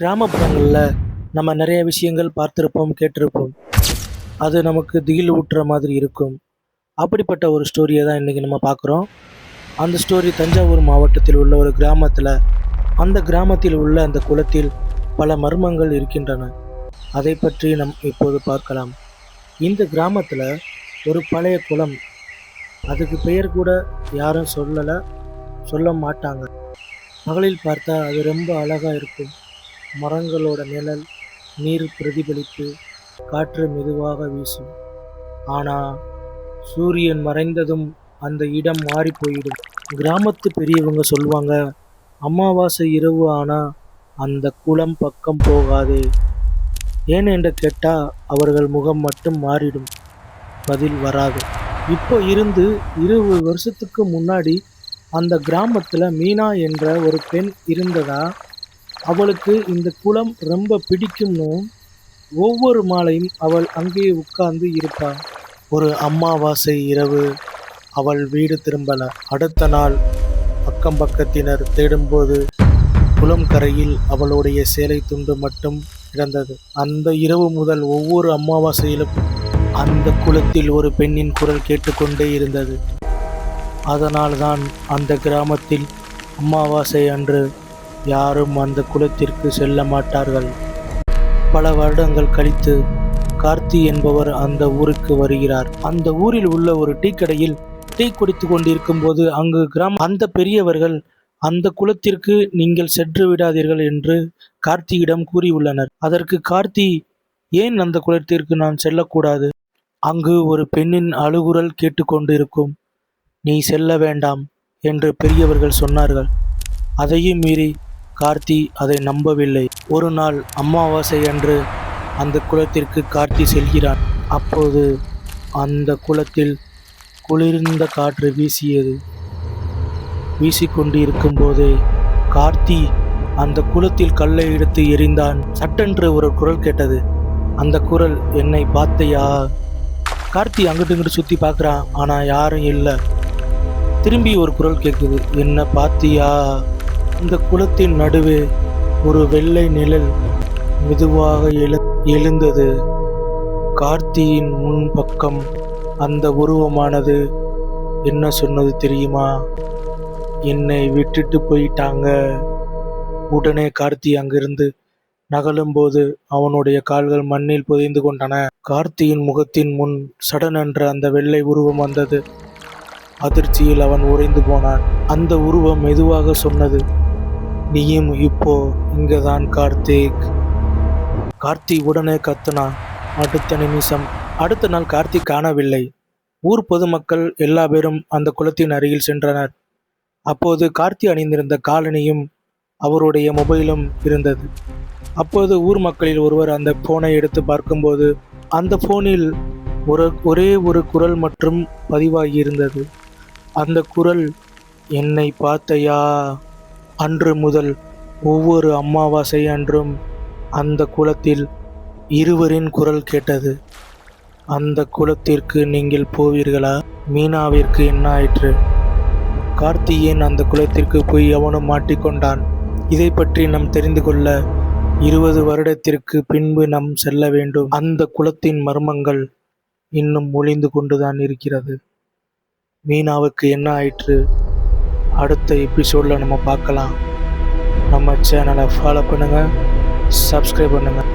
கிராமப்புறங்களில் நம்ம நிறைய விஷயங்கள் பார்த்துருப்போம், கேட்டிருப்போம். அது நமக்கு திகில் ஊட்டுற மாதிரி இருக்கும். அப்படிப்பட்ட ஒரு ஸ்டோரியை தான் இன்றைக்கி நம்ம பார்க்குறோம். அந்த ஸ்டோரி தஞ்சாவூர் மாவட்டத்தில் உள்ள ஒரு கிராமத்தில், அந்த கிராமத்தில் உள்ள அந்த குளத்தில் பல மர்மங்கள் இருக்கின்றன. அதை பற்றி நம் இப்போது பார்க்கலாம். இந்த கிராமத்தில் ஒரு பழைய குளம், அதுக்கு பெயர் கூட யாரும் சொல்ல மாட்டாங்க. பகலில் பார்த்தா அது ரொம்ப அழகாக இருக்கும். மரங்களோட நிழல், நீர் பிரதிபலிப்பு, காற்று மெதுவாக வீசும். ஆனால் சூரியன் மறைந்ததும் அந்த இடம் மாறி போயிடும். கிராமத்து பெரியவங்க சொல்லுவாங்க, அமாவாசை இரவு ஆனால் அந்த குளம் பக்கம் போகாதே. ஏன் என்று கேட்டால் அவர்கள் முகம் மட்டும் மாறிடும். பதில் வராது. இப்போ இருந்து 20 வருஷத்துக்கு முன்னாடி அந்த கிராமத்தில் மீனா என்ற ஒரு பெண் இருந்ததா, அவளுக்கு இந்த குளம் ரொம்ப பிடிக்கும்னு ஒவ்வொரு மாலையும் அவள் அங்கேயே உட்கார்ந்து இருப்பாள். ஒரு அமாவாசை இரவு அவள் வீடு திரும்பல. அடுத்த நாள் அக்கம் பக்கத்தினர் தேடும்போது குளம் கரையில் அவளுடைய சேலை துண்டு மட்டும் கிடந்தது. அந்த இரவு முதல் ஒவ்வொரு அமாவாசையிலும் அந்த குளத்தில் ஒரு பெண்ணின் குரல் கேட்டுக்கொண்டே இருந்தது. அதனால்தான் அந்த கிராமத்தில் அமாவாசை அன்று யாரும் அந்த குளத்திற்கு செல்ல மாட்டார்கள். பல வருடங்கள் கழித்து கார்த்தி என்பவர் அந்த ஊருக்கு வருகிறார். அந்த ஊரில் உள்ள ஒரு டீ கடையில் டீ குடித்து கொண்டிருக்கும் போது அங்கு அந்த பெரியவர்கள் அந்த குளத்திற்கு நீங்கள் சென்று விடாதீர்கள் என்று கார்த்தியிடம் கூறியுள்ளனர். அதற்கு கார்த்தி, ஏன் அந்த குளத்திற்கு நான் செல்லக்கூடாது? அங்கு ஒரு பெண்ணின் அழுகுரல் கேட்டுக்கொண்டிருக்கும். நீ செல்ல வேண்டாம் என்று பெரியவர்கள் சொன்னார்கள். அதையும் மீறி கார்த்தி அதை நம்பவில்லை. ஒரு நாள் அமாவாசை அன்று அந்த குளத்திற்கு கார்த்தி செல்கிறான். அப்போது அந்த குளத்தில் குளிர்ந்த காற்று வீசிக்கொண்டு இருக்கும் போதே கார்த்தி அந்த குளத்தில் கல்லை எடுத்து எறிந்தான். சட்டென்று ஒரு குரல் கேட்டது. அந்த குரல், என்னை பார்த்தையா? கார்த்தி அங்கிட்டு இங்கிட்டு சுற்றி பார்க்குறான், ஆனால் யாரும் இல்லை. திரும்பி ஒரு குரல் கேட்குது, என்ன பார்த்தியா? அந்த குளத்தின் நடுவே ஒரு வெள்ளை நிழல் மெதுவாக எழுந்தது. கார்த்தியின் முன் பக்கம் அந்த உருவமானது என்ன சொன்னது தெரியுமா? என்னை விட்டுட்டு போயிட்டாங்க. உடனே கார்த்தி அங்கிருந்து நகலும்போது அவனுடைய கால்கள் மண்ணில் புதைந்து கொண்டன. கார்த்தியின் முகத்தின் முன் சடனென்ற அந்த வெள்ளை உருவம் வந்தது. அதிர்ச்சியில் அவன் உறைந்து போனான். அந்த உருவம் மெதுவாக சொன்னது, நீயும் இப்போ இங்கதான் கார்த்திக். கார்த்தி உடனே கத்துனான். அடுத்த நாள் கார்த்தி காணவில்லை. ஊர் பொதுமக்கள் எல்லா பேரும் அந்த குளத்தின் அருகில் சென்றனர். அப்போது கார்த்தி அணிந்திருந்த காலணியும் அவருடைய மொபைலும் இருந்தது. அப்போது ஊர் மக்களில் ஒருவர் அந்த போனை எடுத்து பார்க்கும்போது அந்த போனில் ஒரே ஒரு குரல் மற்றும் பதிவாகி இருந்தது. அந்த குரல், என்னை பார்த்தையா? அன்று முதல் ஒவ்வொரு அமாவாசை அன்றும் அந்த குளத்தில் இருவரின் குரல் கேட்டது. அந்த குளத்திற்கு நீங்கள் போவீர்களா? மீனாவிற்கு என்ன ஆயிற்று? கார்த்தி ஏன் அந்த குளத்திற்கு போய் அவனும் மாட்டிக்கொண்டான்? இதை பற்றி நாம் தெரிந்து கொள்ள 20 வருடத்திற்கு பின்பு நாம் செல்ல வேண்டும். அந்த குளத்தின் மர்மங்கள் இன்னும் ஒளிந்து கொண்டுதான் இருக்கிறது. மீனாவுக்கு என்ன ஆயிற்று? அடுத்த எபிசோடில் நம்ம பார்க்கலாம். நம்ம சேனலை ஃபாலோ பண்ணுங்கள், சப்ஸ்கிரைப் பண்ணுங்கள்.